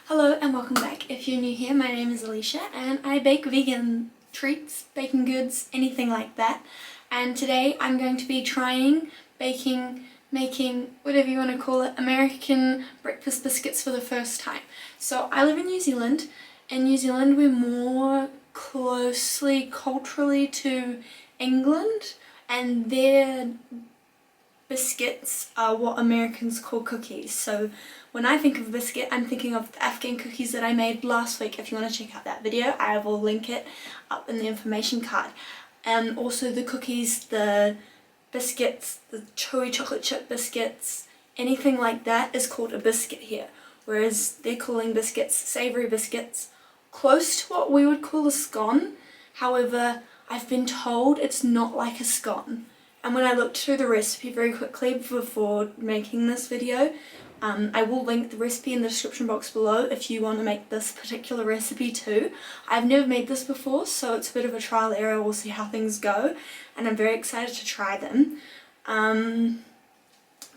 Hello and welcome back. If you're new here, my name is Alicia and I bake vegan treats, baking goods, anything like that. And today I'm going to be trying making, whatever you want to call it, American breakfast biscuits for the first time. So I live in New Zealand. In New Zealand we're more closely culturally to England, and their biscuits are what Americans call cookies. So when I think of biscuit, I'm thinking of the Afghan cookies that I made last week. If you want to check out that video, I will link it up in the information card. And also the cookies, the biscuits, the chewy chocolate chip biscuits, anything like that is called a biscuit here. Whereas they're calling biscuits savoury biscuits, close to what we would call a scone. However, I've been told it's not like a scone. And when I looked through the recipe very quickly before making this video, I will link the recipe in the description box below if you want to make this particular recipe too. I've never made this before, so it's a bit of a trial error. We'll see how things go, and I'm very excited to try them.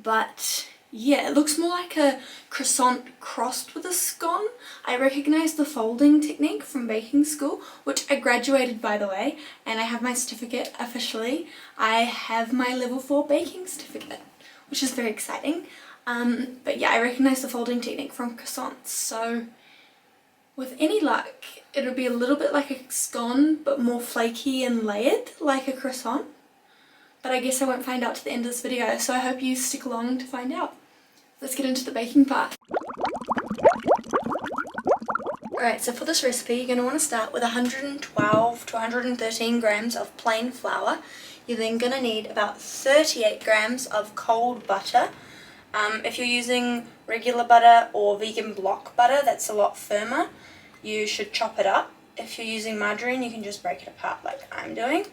But yeah, it looks more like a croissant crossed with a scone. I recognise the folding technique from baking school, which I graduated, by the way, and I have my certificate officially. I have my level 4 baking certificate, which is very exciting. But yeah, I recognise the folding technique from croissants, so with any luck it'll be a little bit like a scone but more flaky and layered like a croissant. But I guess I won't find out to the end of this video, so I hope you stick along to find out. Let's get into the baking part. Alright, so for this recipe you're going to want to start with 112 to 113 grams of plain flour. You're then going to need about 38 grams of cold butter. If you're using regular butter or vegan block butter, that's a lot firmer. You should chop it up. If you're using margarine, you can just break it apart like I'm doing.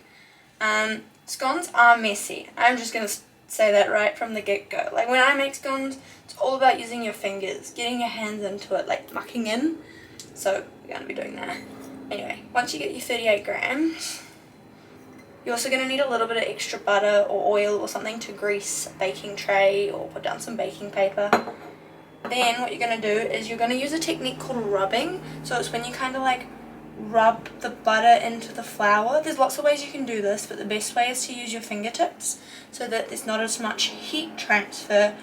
Scones are messy. I'm just going to say that right from the get-go. Like when I make scones, it's all about using your fingers, getting your hands into it, like mucking in. So we're going to be doing that. Anyway, once you get your 38 grams, you're also going to need a little bit of extra butter or oil or something to grease a baking tray or put down some baking paper. Then what you're going to do is you're going to use a technique called rubbing. So it's when you kind of like rub the butter into the flour. There's lots of ways you can do this, but the best way is to use your fingertips so that there's not as much heat transfer.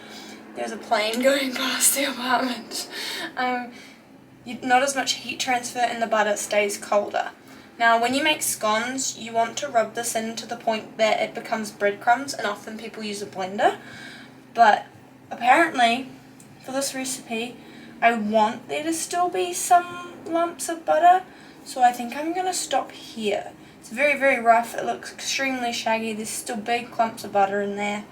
There's a plane going past the apartment. Not as much heat transfer and the butter stays colder. Now when you make scones, you want to rub this in to the point that it becomes breadcrumbs, and often people use a blender. But apparently for this recipe I want there to still be some lumps of butter, so I think I'm going to stop here. It's very, very rough, it looks extremely shaggy, there's still big clumps of butter in there.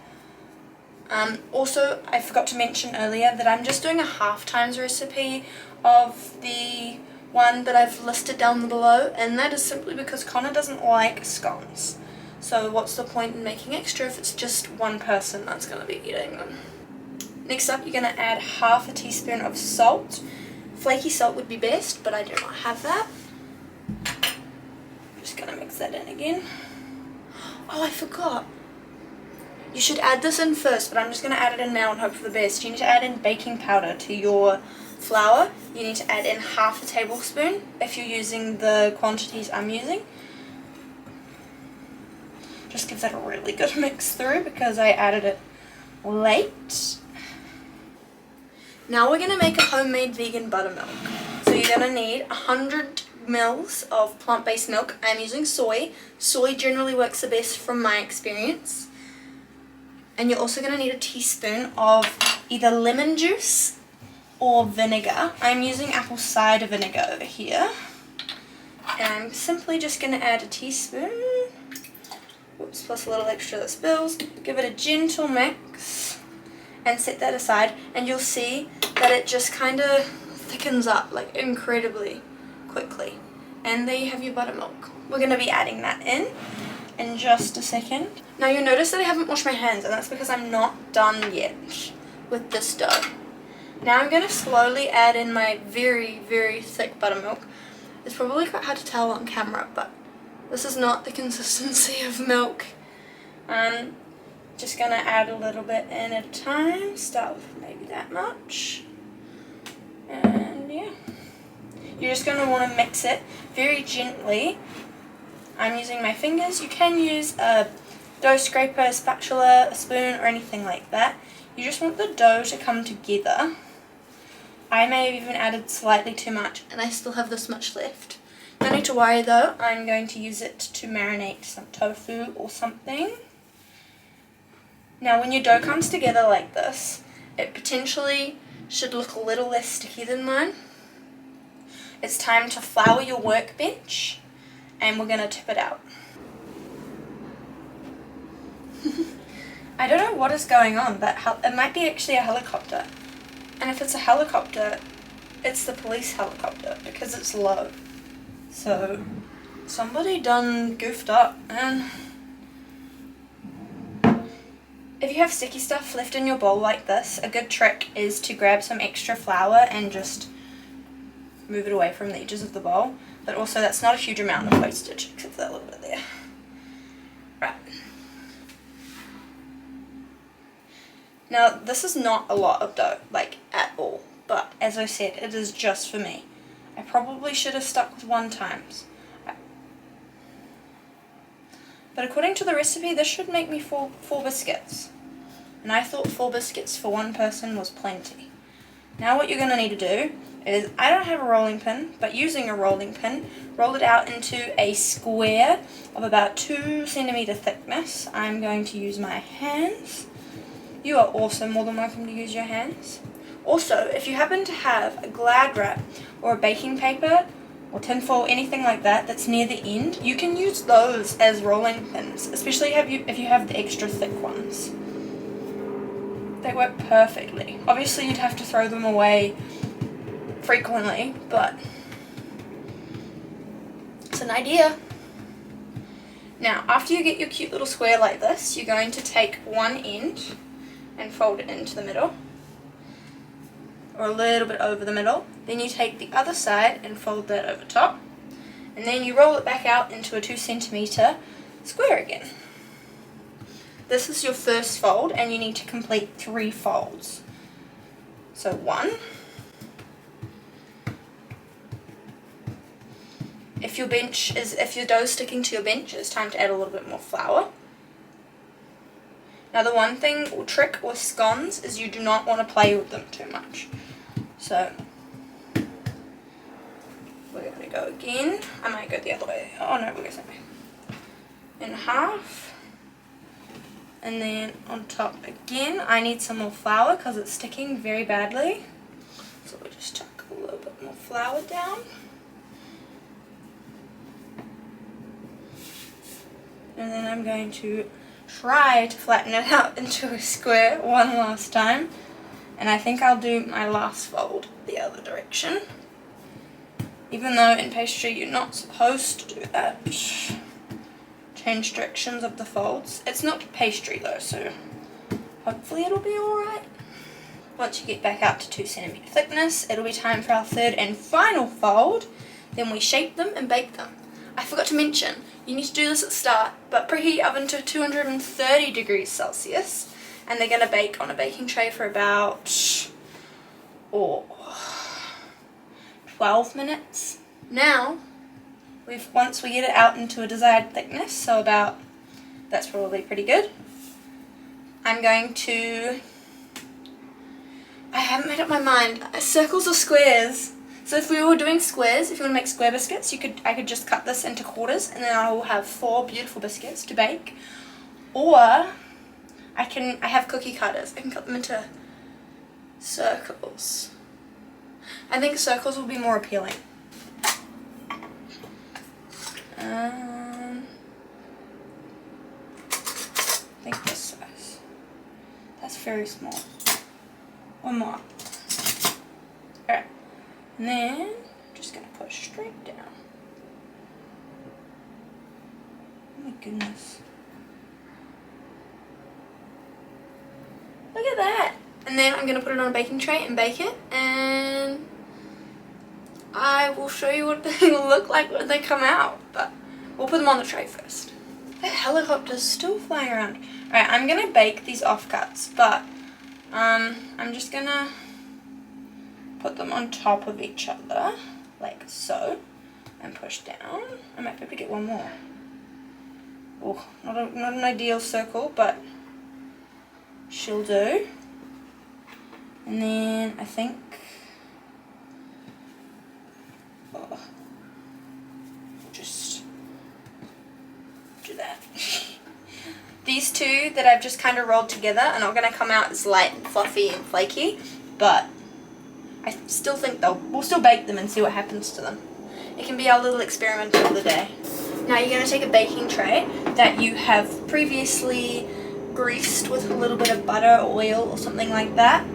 Also, I forgot to mention earlier that I'm just doing a half times recipe of the one that I've listed down below, and that is simply because Connor doesn't like scones. So what's the point in making extra if it's just one person that's going to be eating them? Next up, you're going to add half a teaspoon of salt. Flaky salt would be best, but I do not have that. Just going to mix that in again. Oh, I forgot. You should add this in first, but I'm just going to add it in now and hope for the best. You need to add in baking powder to your flour. You need to add in half a tablespoon if you're using the quantities I'm using. Just give that a really good mix through because I added it late. Now we're going to make a homemade vegan buttermilk. So you're going to need 100 mils of plant-based milk. I'm using soy. Soy generally works the best from my experience. And you're also going to need a teaspoon of either lemon juice or vinegar. I'm using apple cider vinegar over here. And I'm simply just going to add a teaspoon, whoops, plus a little extra that spills. Give it a gentle mix and set that aside, and you'll see that it just kind of thickens up like incredibly quickly. And there you have your buttermilk. We're going to be adding that in just a second. Now you'll notice that I haven't washed my hands, and that's because I'm not done yet with this dough. Now I'm going to slowly add in my very, very thick buttermilk. It's probably quite hard to tell on camera, but this is not the consistency of milk. Just going to add a little bit in at a time. Start with maybe that much. And yeah. You're just going to want to mix it very gently. I'm using my fingers. You can use a dough scraper, a spatula, a spoon, or anything like that. You just want the dough to come together. I may have even added slightly too much, and I still have this much left. No need to worry though, I'm going to use it to marinate some tofu or something. Now when your dough comes together like this, it potentially should look a little less sticky than mine. It's time to flour your workbench, and we're going to tip it out. I don't know what is going on, but it might be actually a helicopter. And if it's a helicopter, it's the police helicopter because it's low. So somebody done goofed up, man. If you have sticky stuff left in your bowl like this, a good trick is to grab some extra flour and just move it away from the edges of the bowl. But also that's not a huge amount of wastage, except for that little bit there. Right. Now this is not a lot of dough, like at all, but as I said, it is just for me. I probably should have stuck with 1 times. But according to the recipe, this should make me four biscuits. And I thought 4 biscuits for 1 person was plenty. Now what you're going to need to do is, I don't have a rolling pin, but using a rolling pin, roll it out into a square of about 2 centimeter thickness. I'm going to use my hands. You are also more than welcome to use your hands. Also, if you happen to have a Glad wrap or a baking paper or tinfoil, anything like that that's near the end, you can use those as rolling pins, especially if you have the extra thick ones. They work perfectly. Obviously you'd have to throw them away frequently, but it's an idea. Now, after you get your cute little square like this, you're going to take one end and fold it into the middle, or a little bit over the middle. Then you take the other side and fold that over top, and then you roll it back out into a 2 centimeter square again. This is your first fold, and you need to complete 3 folds. So 1. If your dough is sticking to your bench, it's time to add a little bit more flour. Now the one thing or trick with scones is you do not want to play with them too much. So we're going to go again. I might go the other way. Oh no, we're going to in half. And then on top again, I need some more flour because it's sticking very badly. So we'll just chuck a little bit more flour down. And then I'm going to try to flatten it out into a square one last time. And I think I'll do my last fold the other direction. Even though in pastry you're not supposed to do that. Change directions of the folds. It's not pastry though, so hopefully it'll be alright. Once you get back out to 2 centimeter thickness, it'll be time for our third and final fold. Then we shape them and bake them. I forgot to mention, you need to do this at the start, but preheat your oven to 230 degrees Celsius, and they're going to bake on a baking tray for about 12 minutes. Now, once we get it out into a desired thickness, so that's probably pretty good, I'm going to, I haven't made up my mind, circles or squares? So if we were doing squares, if you want to make square biscuits, I could just cut this into quarters, and then I will have 4 beautiful biscuits to bake. Or I have cookie cutters. I can cut them into circles. I think circles will be more appealing. I think this size. That's very small. One more. Alright. And then I'm just going to push straight down. Oh my goodness. Look at that. And then I'm going to put it on a baking tray and bake it. And I will show you what they look like when they come out. But we'll put them on the tray first. That helicopter's still flying around. Alright, I'm going to bake these offcuts. But I'm just going to put them on top of each other. like so, and push down. I might be able to get one more. Oh, not an ideal circle, but she'll do. And then I think, just do that. These two that I've just kind of rolled together are not going to come out as light and fluffy and flaky, but I still think we'll still bake them and see what happens to them. It can be our little experiment of the day. Now you're going to take a baking tray that you have previously greased with a little bit of butter or oil or something like that,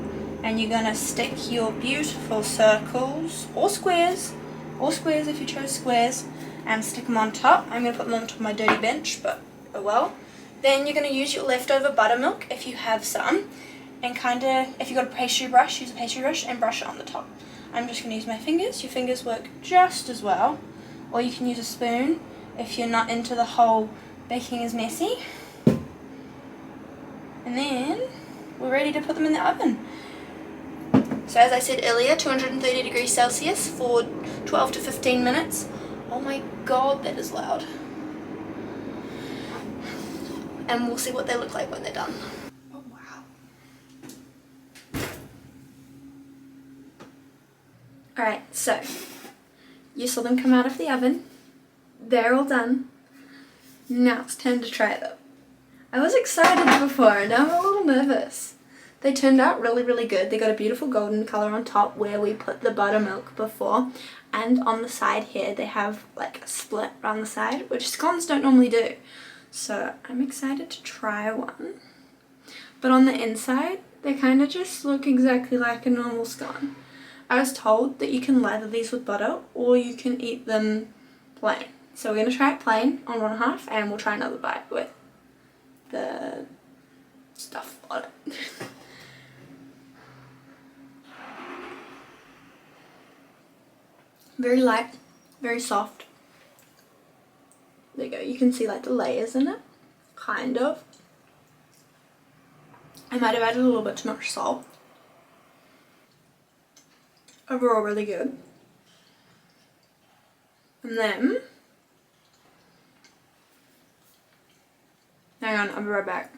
and you're going to stick your beautiful circles or squares if you chose squares, and stick them on top. I'm going to put them on top of my dirty bench, but oh well. Then you're going to use your leftover buttermilk if you have some, and if you've got a pastry brush, use a pastry brush and brush it on the top. I'm just going to use my fingers. Your fingers work just as well, or you can use a spoon if you're not into the whole baking is messy. And then we're ready to put them in the oven. So as I said earlier, 230 degrees Celsius for 12 to 15 minutes. Oh my god, that is loud. And we'll see what they look like when they're done. Oh wow. Alright, so you saw them come out of the oven. They're all done. Now it's time to try them. I was excited before, and now I'm a little nervous. They turned out really, really good. They got a beautiful golden colour on top where we put the buttermilk before, and on the side here they have like a split around the side, which scones don't normally do. So I'm excited to try one. But on the inside, they kind of just look exactly like a normal scone. I was told that you can lather these with butter or you can eat them plain. So we're going to try it plain on one half, and we'll try another bite with the stuff on it. Very light, very soft. There you go, you can see like the layers in it, kind of. I might have added a little bit too much salt. Overall really good. And then, hang on, I'll be right back.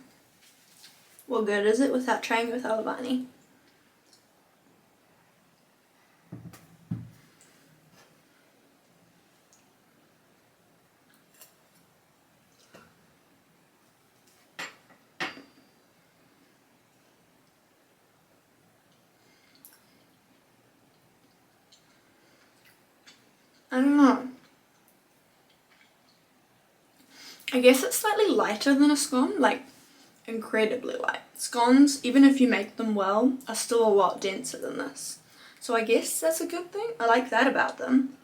What good is it without trying it with Olivani? I don't know. I guess it's slightly lighter than a scone, like incredibly light. Scones, even if you make them well, are still a lot denser than this. So I guess that's a good thing. I like that about them.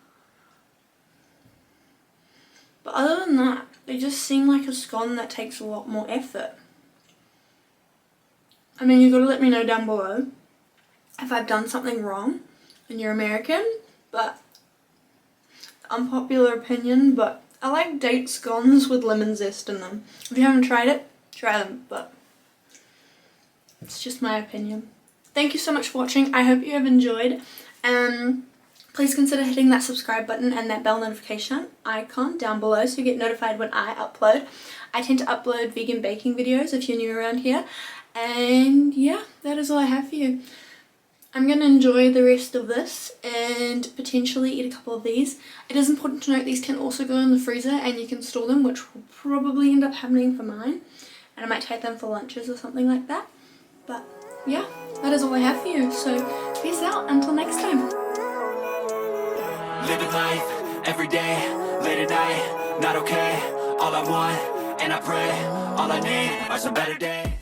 But other than that, they just seem like a scone that takes a lot more effort. I mean, you've got to let me know down below if I've done something wrong and you're American, but unpopular opinion, but I like date scones with lemon zest in them. If you haven't tried it, try them, but it's just my opinion. Thank you so much for watching. I hope you have enjoyed. Please consider hitting that subscribe button and that bell notification icon down below so you get notified when I upload. I tend to upload vegan baking videos if you're new around here. And yeah, that is all I have for you. I'm going to enjoy the rest of this and potentially eat a couple of these. It is important to note these can also go in the freezer and you can store them, which will probably end up happening for mine. And I might take them for lunches or something like that. But yeah, that is all I have for you. So peace out until next time. Living life, every day, late at night, not okay. All I want, and I pray, all I need are some better days.